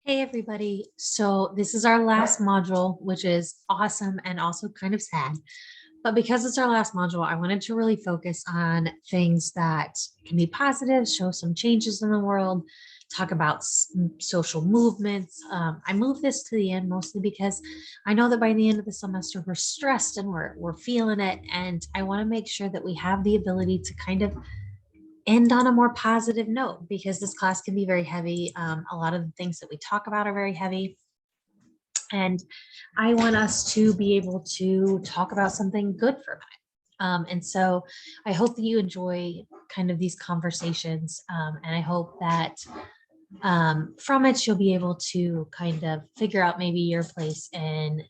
Hey everybody. So this is our last module, which is awesome and also kind of sad. But because it's our last module, I wanted to really focus on things that can be positive, show some changes in the world, talk about social movements. I moved this to the end mostly because I know that by the end of the semester we're stressed and we're feeling it, and I want to make sure that we have the ability to kind of end on a more positive note because this class can be very heavy. A lot of the things that we talk about are very heavy. And I want us to be able to talk about something good for a minute. And so I hope that you enjoy kind of these conversations. And I hope that from it, you'll be able to kind of figure out maybe your place in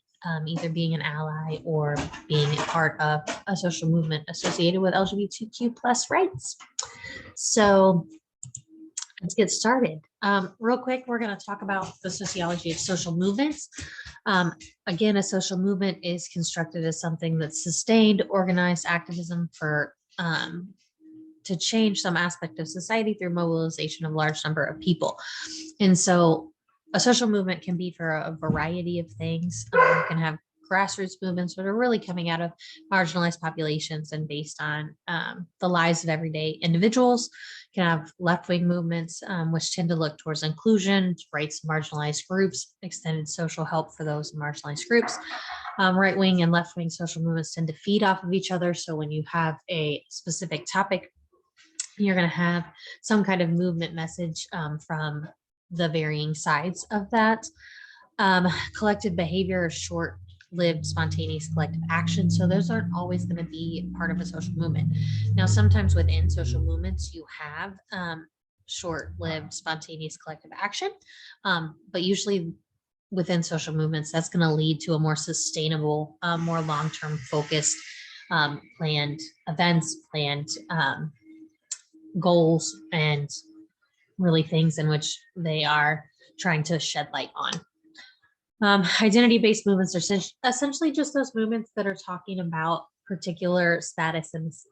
either being an ally or being a part of a social movement associated with LGBTQ plus rights. So let's get started. Real quick, we're going to talk about the sociology of social movements. Again, a social movement is constructed as something that's sustained, organized activism for to change some aspect of society through mobilization of a large number of people. And so a social movement can be for a variety of things. You can have grassroots movements that are really coming out of marginalized populations and based on the lives of everyday individuals. You can have left-wing movements, which tend to look towards inclusion, rights of marginalized groups, extended social help for those marginalized groups. Right-wing and left-wing social movements tend to feed off of each other. So when you have a specific topic, you're going to have some kind of movement message from the varying sides of that. Collective behavior is short-lived, spontaneous collective action. So those aren't always going to be part of a social movement. Now, sometimes within social movements, you have short-lived, spontaneous collective action, but usually within social movements, that's going to lead to a more sustainable, more long-term focused, planned events, planned goals, and really things in which they are trying to shed light on. Identity-based movements are essentially just those movements that are talking about particular statuses,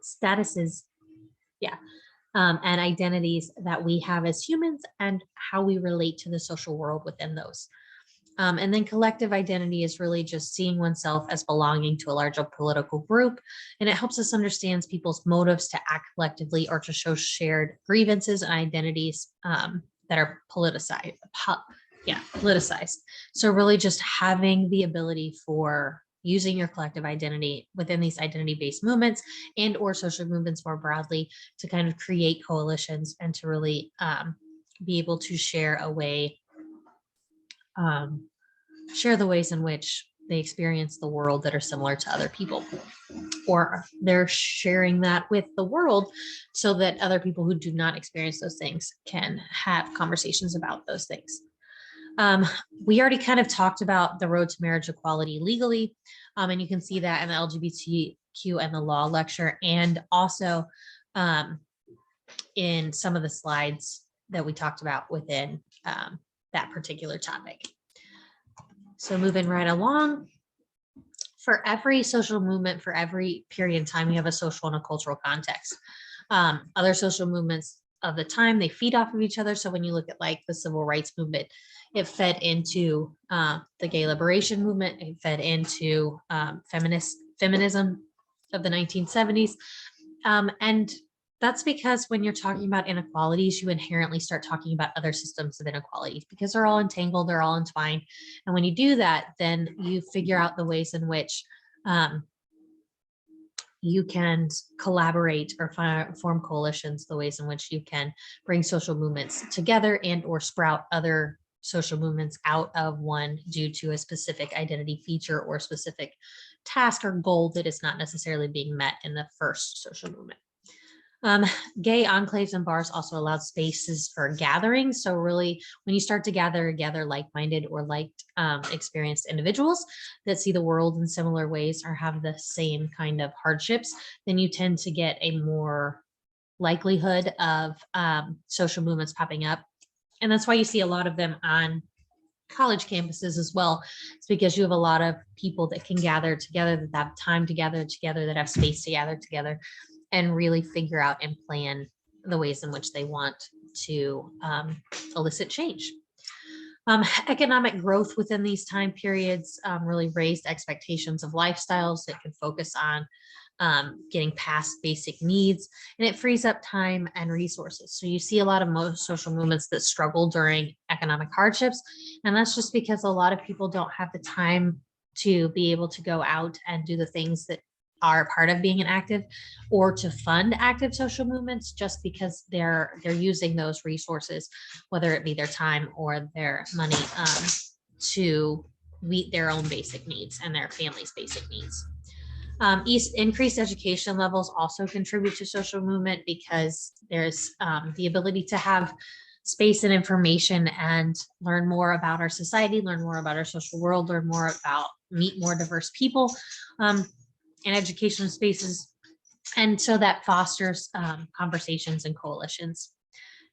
and identities that we have as humans and how we relate to the social world within those. And then collective identity is really just seeing oneself as belonging to a larger political group. And it helps us understand people's motives to act collectively or to show shared grievances and identities that are politicized. So really just having the ability for using your collective identity within these identity-based movements and or social movements more broadly to kind of create coalitions and to really be able to share a way share the ways in which they experience the world that are similar to other people, or they're sharing that with the world so that other people who do not experience those things can have conversations about those things. We already kind of talked about the road to marriage equality legally, and you can see that in the LGBTQ and the law lecture, and also in some of the slides that we talked about within that particular topic. So moving right along, for every social movement, for every period in time, you have a social and a cultural context. Other social movements of the time, they feed off of each other. So when you look at like the civil rights movement, it fed into the gay liberation movement, it fed into feminism of the 1970s. And that's because when you're talking about inequalities, you inherently start talking about other systems of inequalities because they're all entangled, they're all entwined. And when you do that, then you figure out the ways in which you can collaborate or form coalitions, the ways in which you can bring social movements together and or sprout other social movements out of one due to a specific identity feature or specific task or goal that is not necessarily being met in the first social movement. Gay enclaves and bars also allowed spaces for gathering. So really, when you start to gather together like-minded or experienced individuals that see the world in similar ways or have the same kind of hardships, then you tend to get a more likelihood of social movements popping up. And that's why you see a lot of them on college campuses as well. It's because you have a lot of people that can gather together, that have time to gather together, that have space to gather together, and really figure out and plan the ways in which they want to elicit change. Economic growth within these time periods really raised expectations of lifestyles that could focus on getting past basic needs, and it frees up time and resources. So you see a lot of most social movements that struggle during economic hardships, and that's just because a lot of people don't have the time to be able to go out and do the things that are part of being an active, or to fund active social movements, just because they're using those resources, whether it be their time or their money, to meet their own basic needs and their family's basic needs. Increased education levels also contribute to social movement, because there's the ability to have space and information and learn more about our society, learn more about our social world, learn more about, meet more diverse people in educational spaces. And so that fosters conversations and coalitions.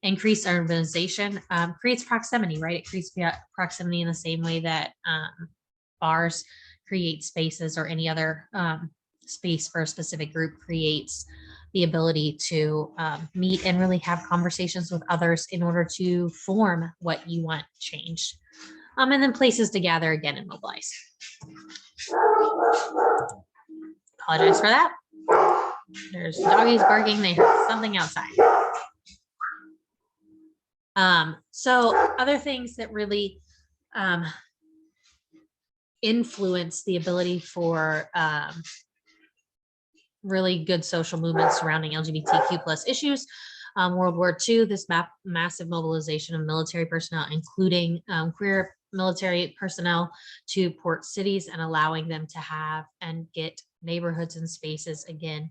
Increased urbanization creates proximity, right? It creates proximity in the same way that bars create spaces, or any other space for a specific group creates the ability to meet and really have conversations with others in order to form what you want changed. And then places to gather again and mobilize. Apologize for that. There's doggies barking. They heard something outside. So other things that really influence the ability for really good social movements surrounding LGBTQ plus issues. World War II, this massive mobilization of military personnel, including queer military personnel, to port cities, and allowing them to have and get neighborhoods and spaces again.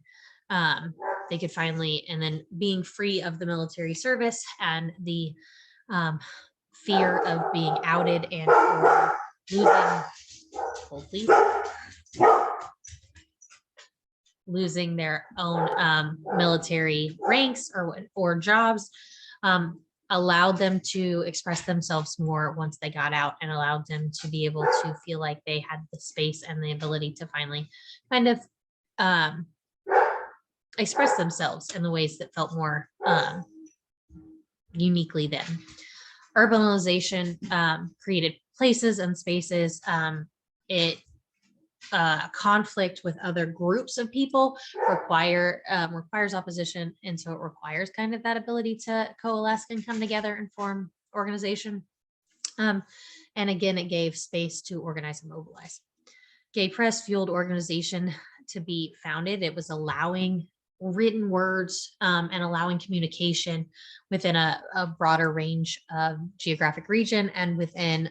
They could finally, and then being free of the military service and the fear of being outed and or losing their own military ranks or jobs, allowed them to express themselves more once they got out, and allowed them to be able to feel like they had the space and the ability to finally kind of express themselves in the ways that felt more uniquely them. Urbanization created places and spaces. It conflict with other groups of people requires opposition, and so it requires kind of that ability to coalesce and come together and form organization. And again, it gave space to organize and mobilize. Gay press fueled organization to be founded. It was allowing written words and allowing communication within a broader range of geographic region, and within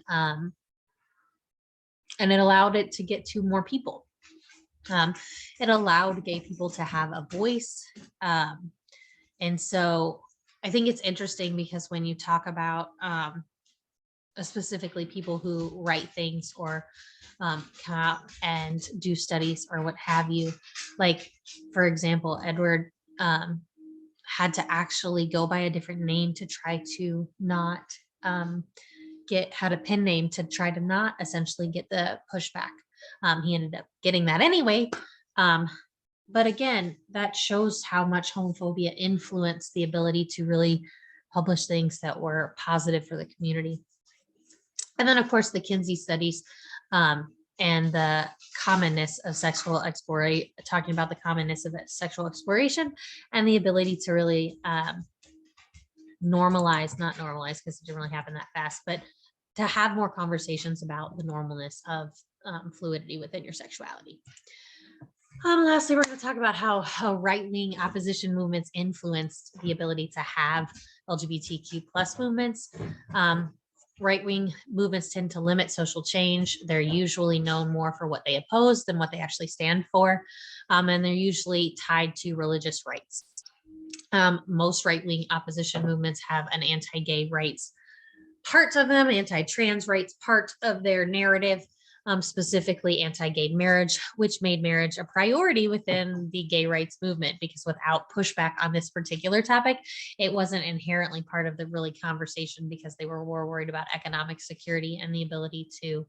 and it allowed it to get to more people. It allowed gay people to have a voice. And so I think it's interesting, because when you talk about specifically people who write things or come out and do studies or what have you, like, for example, Edward had to actually go by a different name to try to not had a pen name to try to not essentially get the pushback. He ended up getting that anyway. But again, that shows how much homophobia influenced the ability to really publish things that were positive for the community. And then, of course, the Kinsey studies and the commonness of sexual exploration, talking about the commonness of sexual exploration and the ability to really not normalize, because it didn't really happen that fast, but to have more conversations about the normalness of fluidity within your sexuality. Lastly, we're going to talk about how right-wing opposition movements influenced the ability to have LGBTQ plus movements. Right-wing movements tend to limit social change. They're usually known more for what they oppose than what they actually stand for. And they're usually tied to religious rights. Most right-wing opposition movements have an anti-gay rights part of them, anti-trans rights part of their narrative, specifically anti-gay marriage, which made marriage a priority within the gay rights movement, because without pushback on this particular topic, it wasn't inherently part of the really conversation, because they were more worried about economic security and the ability to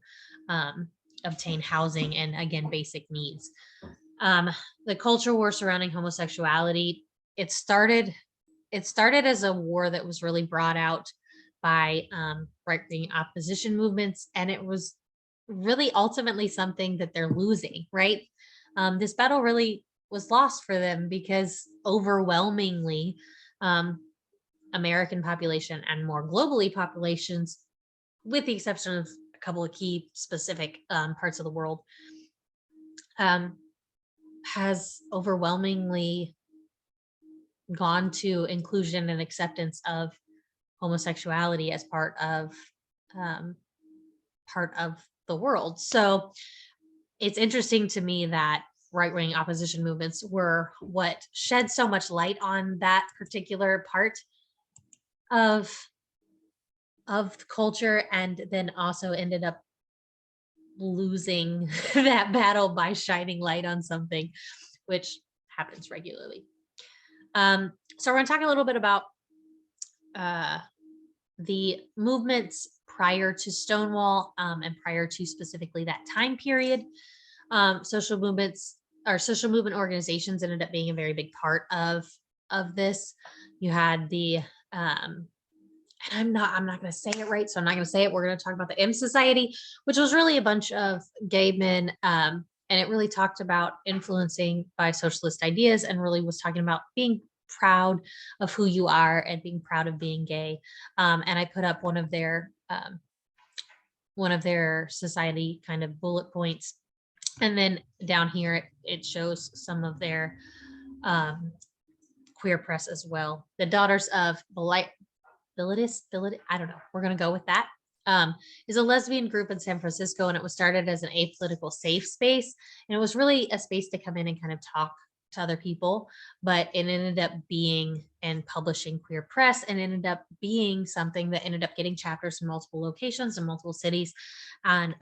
obtain housing and, again, basic needs. The culture war surrounding homosexuality, it started as a war that was really brought out by right-wing opposition movements. And it was really ultimately something that they're losing, right? This battle really was lost for them because overwhelmingly, um, American population and more globally populations, with the exception of a couple of key specific parts of the world, um, has overwhelmingly gone to inclusion and acceptance of homosexuality as um, part of the world. So it's interesting to me that right-wing opposition movements were what shed so much light on that particular part of culture, and then also ended up losing that battle by shining light on something, which happens regularly. So we're going to talk a little bit about the movements prior to Stonewall, and prior to specifically that time period. Social movements or social movement organizations ended up being a very big part of this. You had the and I'm not going to say it right, so I'm not going to say it. We're going to talk about the M Society, which was really a bunch of gay men, and it really talked about influencing by socialist ideas, and really was talking about being proud of who you are and being proud of being gay. And I put up one of their society kind of bullet points, and then down here it shows some of their queer press as well. The Daughters of Bilitis, I don't know. We're going to go with that. Is a lesbian group in San Francisco, and it was started as an apolitical safe space. And it was really a space to come in and kind of talk to other people, but it ended up being and publishing queer press, and ended up being something that ended up getting chapters in multiple locations in multiple cities. And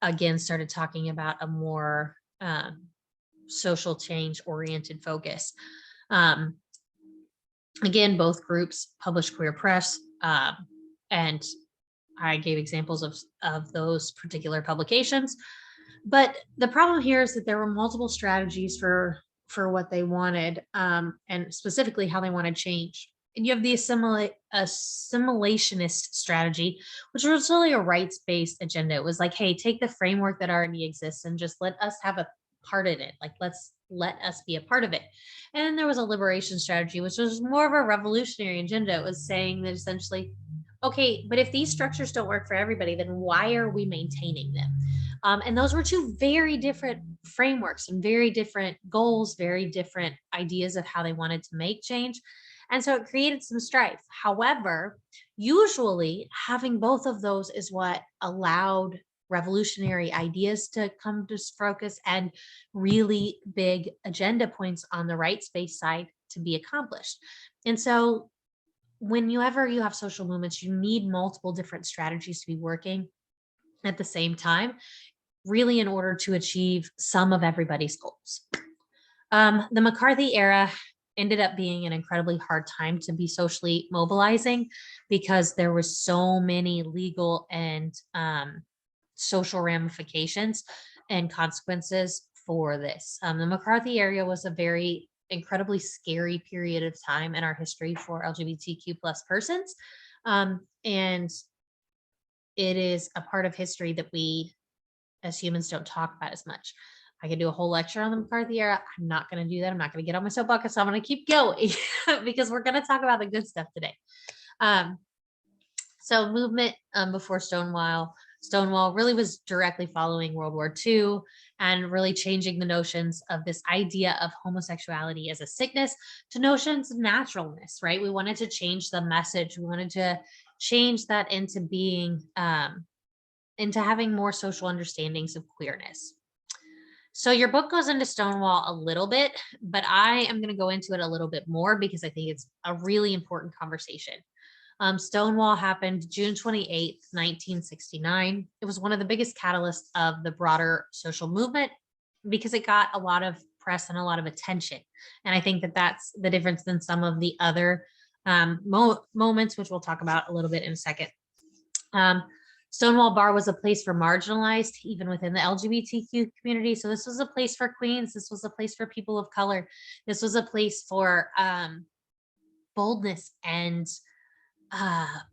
again, started talking about a more social change oriented focus. Again, both groups published queer press, and I gave examples of those particular publications. But the problem here is that there were multiple strategies for what they wanted, and specifically how they wanted change. And you have the assimilationist strategy, which was really a rights-based agenda. It was like, hey, take the framework that already exists and just let us have a part in it. Like, let us be a part of it. And then there was a liberation strategy, which was more of a revolutionary agenda. It was saying that essentially, okay, but if these structures don't work for everybody, then why are we maintaining them? And those were two very different frameworks and very different goals, very different ideas of how they wanted to make change. And so it created some strife. However, usually having both of those is what allowed revolutionary ideas to come to focus and really big agenda points on the rights based side to be accomplished. And so whenever you have social movements, you need multiple different strategies to be working at the same time, really in order to achieve some of everybody's goals. The McCarthy era ended up being an incredibly hard time to be socially mobilizing, because there was so many legal and social ramifications and consequences for this. The McCarthy era was a very incredibly scary period of time in our history for LGBTQ plus persons. And it is a part of history that we as humans don't talk about as much. I could do a whole lecture on the McCarthy era. I'm not going to do that. I'm not going to get on my soapbox. So I'm going to keep going because we're going to talk about the good stuff today. So movement before Stonewall really was directly following World War II, and really changing the notions of this idea of homosexuality as a sickness to notions of naturalness, right? We wanted to change the message. We wanted to change that into being, into having more social understandings of queerness. So your book goes into Stonewall a little bit, but I am going to go into it a little bit more because I think it's a really important conversation. Stonewall happened June 28th, 1969. It was one of the biggest catalysts of the broader social movement because it got a lot of press and a lot of attention. And I think that that's the difference than some of the other moments, which we'll talk about a little bit in a second. Stonewall Bar was a place for marginalized, even within the LGBTQ community. So this was a place for queens. This was a place for people of color. This was a place for boldness and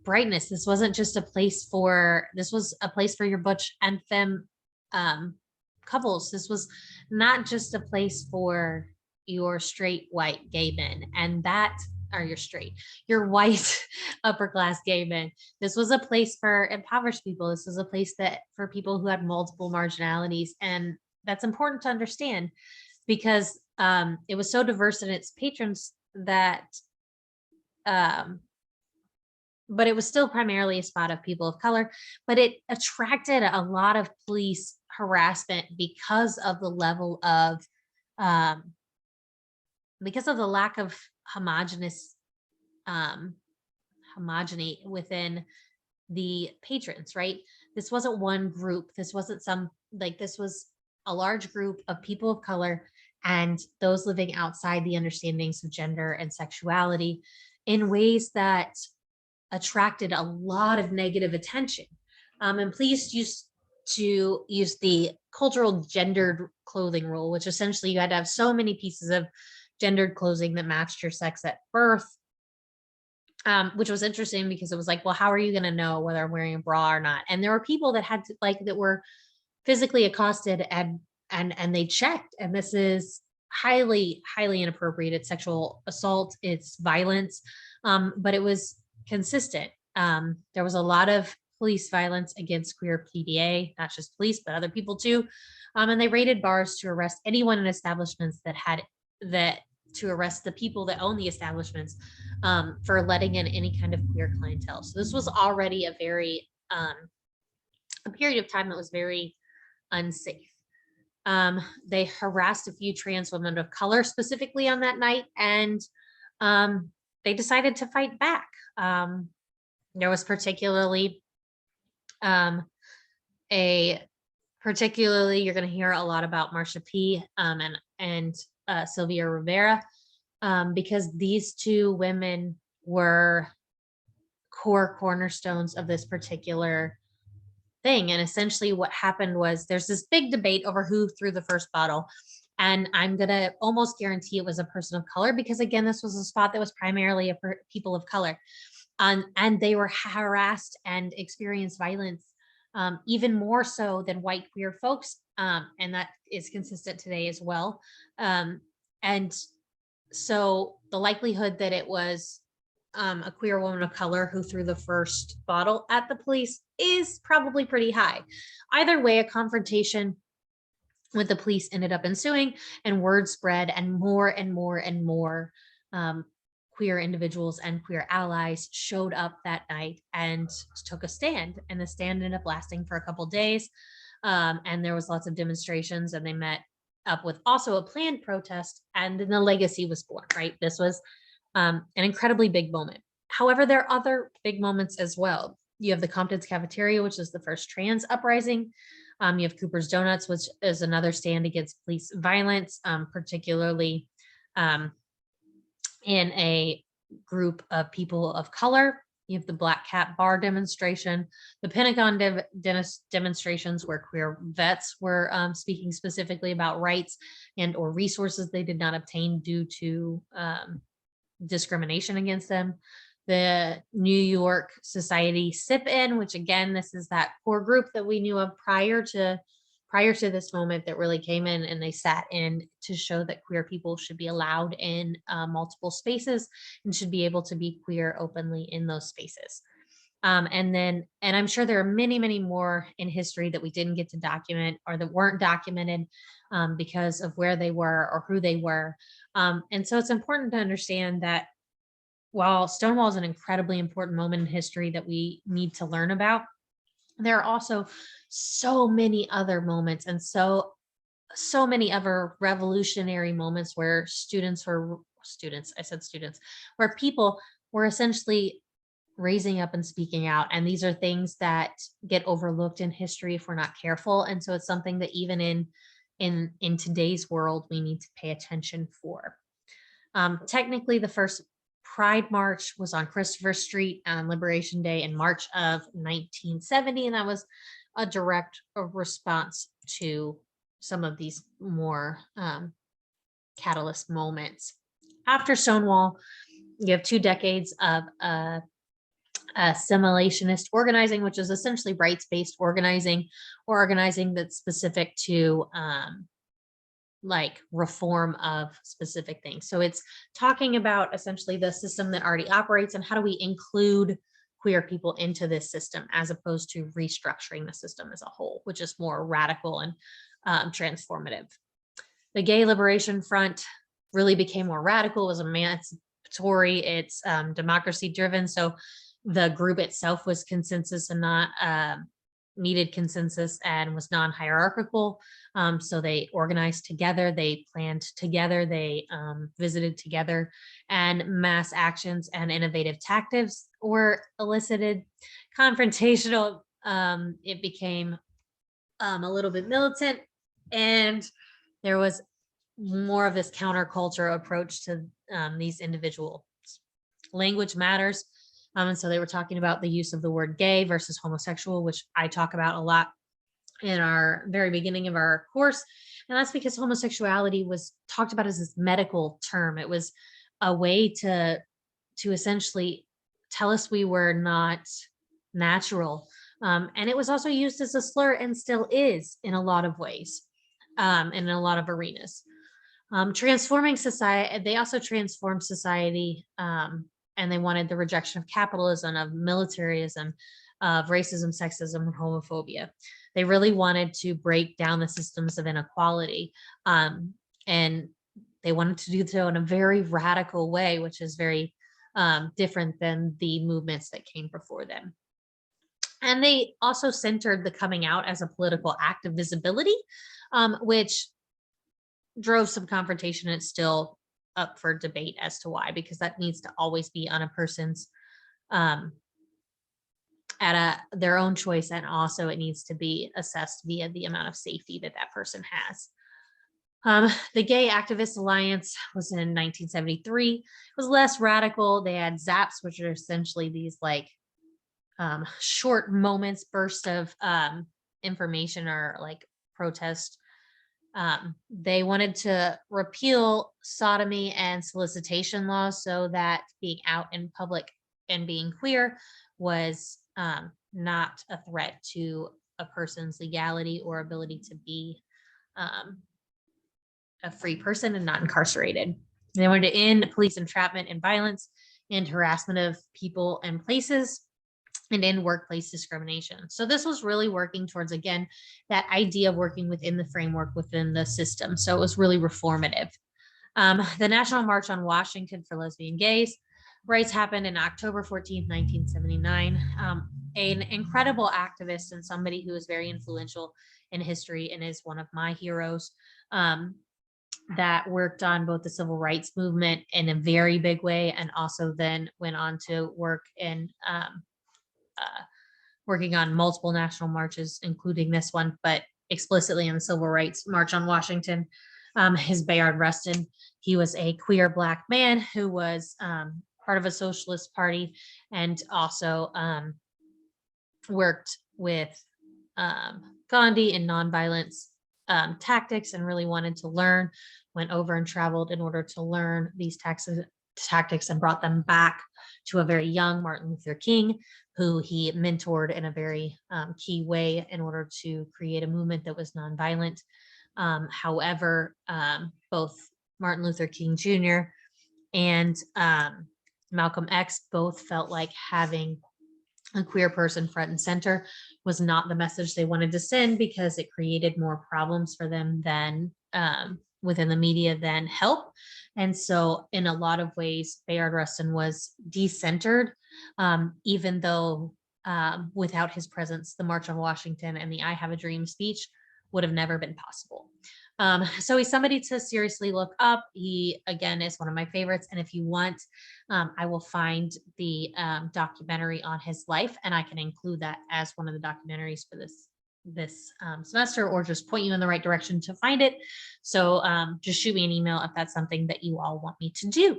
brightness. This wasn't just a place for, this was a place for your butch and femme um, couples. This was not just a place for your straight white gay men, and that are your straight, your white upper class gay men. This was a place for impoverished people. This was a place that for people who had multiple marginalities, and that's important to understand because it was so diverse in its patrons that um, but it was still primarily a spot of people of color, but it attracted a lot of police harassment because of the level of um, because of the lack of homogenous um, homogeny within the patrons, right? This wasn't one group. This wasn't some, like, this was a large group of people of color and those living outside the understandings of gender and sexuality in ways that attracted a lot of negative attention. And police used to use the cultural gendered clothing rule, which essentially you had to have so many pieces of gendered clothing that matched your sex at birth, which was interesting because it was like, well, how are you going to know whether I'm wearing a bra or not? And there were people that had to, like, that were physically accosted and they checked, and this is highly inappropriate. It's sexual assault, it's violence, but it was consistent. There was a lot of police violence against queer PDA, not just police but other people too, and they raided bars to arrest anyone in establishments that had that to arrest the people that own the establishments for letting in any kind of queer clientele. So this was already a very a period of time that was very unsafe. They harassed a few trans women of color specifically on that night, and they decided to fight back. There was particularly a particularly you're going to hear a lot about Marsha P. And Sylvia Rivera, because these two women were core cornerstones of this particular thing. And essentially what happened was there's this big debate over who threw the first bottle. And I'm going to almost guarantee it was a person of color because, again, this was a spot that was primarily a people of color. And they were harassed and experienced violence even more so than white queer folks. And that is consistent today as well. And so the likelihood that it was a queer woman of color who threw the first bottle at the police is probably pretty high. Either way, a confrontation with the police ended up ensuing, and word spread, and more queer individuals and queer allies showed up that night and took a stand. And the stand ended up lasting for a couple days. And there was lots of demonstrations, and they met up with also a planned protest, and then the legacy was born, right? This was an incredibly big moment. However, there are other big moments as well. You have the Compton's Cafeteria, which is the first trans uprising. You have Cooper's Donuts, which is another stand against police violence, particularly in a group of people of color. You have the Black Cat Bar demonstration, the Pentagon demonstrations where queer vets were speaking specifically about rights and or resources they did not obtain due to discrimination against them. The New York Society Sip-In, which again, this is that core group that we knew of prior to this moment that really came in and they sat in to show that queer people should be allowed in multiple spaces and should be able to be queer openly in those spaces. And I'm sure there are many more in history that we didn't get to document or that weren't documented because of where they were or who they were. And so it's important to understand that while Stonewall is an incredibly important moment in history that we need to learn about, there are also so many other moments and so many other revolutionary moments where where people were essentially raising up and speaking out. And these are things that get overlooked in history if we're not careful. And so it's something that even in today's world, we need to pay attention for. Technically, the first Pride March was on Christopher Street on Liberation Day in March of 1970, and that was a direct response to some of these more catalyst moments. After Stonewall, you have 2 decades of assimilationist organizing, which is essentially rights-based organizing, or organizing that's specific to like reform of specific things. So it's talking about essentially the system that already operates and how do we include queer people into this system as opposed to restructuring the system as a whole, which is more radical and transformative. The Gay Liberation Front really became more radical, it was emancipatory, it's democracy driven. So the group itself was consensus and not needed consensus, and was non-hierarchical. So they organized together, they planned together, they visited together, and mass actions and innovative tactics were elicited. Confrontational, it became a little bit militant, and there was more of this counterculture approach to these individuals. Language matters. And so they were talking about the use of the word gay versus homosexual, which I talk about a lot in our very beginning of our course. And that's because homosexuality was talked about as this medical term. It was a way to essentially tell us we were not natural. And it was also used as a slur and still is in a lot of ways, in a lot of arenas. Transforming society, they also transformed society, and they wanted the rejection of capitalism, of militarism, of racism, sexism, and homophobia. They really wanted to break down the systems of inequality, and they wanted to do so in a very radical way, which is very different than the movements that came before them. And they also centered the coming out as a political act of visibility, which drove some confrontation. It's still up for debate as to why, because that needs to always be on a person's their own choice, and also it needs to be assessed via the amount of safety that that person has. The Gay Activist Alliance was in 1973. It was less radical. They had zaps, which are essentially these like short moments, bursts of information or like protest. They wanted to repeal sodomy and solicitation laws so that being out in public and being queer was not a threat to a person's legality or ability to be a free person and not incarcerated. They wanted to end police entrapment and violence and harassment of people and places, and in workplace discrimination. So this was really working towards, again, that idea of working within the framework, within the system. So it was really reformative. The National March on Washington for Lesbian Gays Rights happened in October 14th, 1979. An incredible activist and somebody who is very influential in history and is one of my heroes, that worked on both the civil rights movement in a very big way, and also then went on to work in working on multiple national marches, including this one, but explicitly in the Civil Rights March on Washington, is Bayard Rustin. He was a queer Black man who was part of a socialist party, and also worked with Gandhi in nonviolence tactics, and really wanted to learn, went over and traveled in order to learn these tactics, and brought them back to a very young Martin Luther King, who he mentored in a very key way in order to create a movement that was nonviolent. However, both Martin Luther King Jr. and Malcolm X both felt like having a queer person front and center was not the message they wanted to send, because it created more problems for them than within the media than help. And so in a lot of ways, Bayard Rustin was decentered, even though without his presence, the March on Washington and the I Have a Dream speech would have never been possible. So he's somebody to seriously look up. He, again, is one of my favorites. And if you want, I will find the documentary on his life, and I can include that as one of the documentaries for this semester, or just point you in the right direction to find it. So just shoot me an email if that's something that you all want me to do.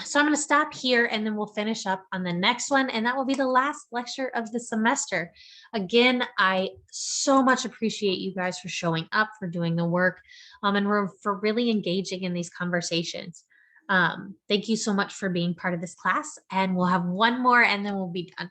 So I'm going to stop here, and then we'll finish up on the next one, and that will be the last lecture of the semester. Again, I so much appreciate you guys for showing up, for doing the work, and for really engaging in these conversations. Thank you so much for being part of this class, and we'll have one more and then we'll be done.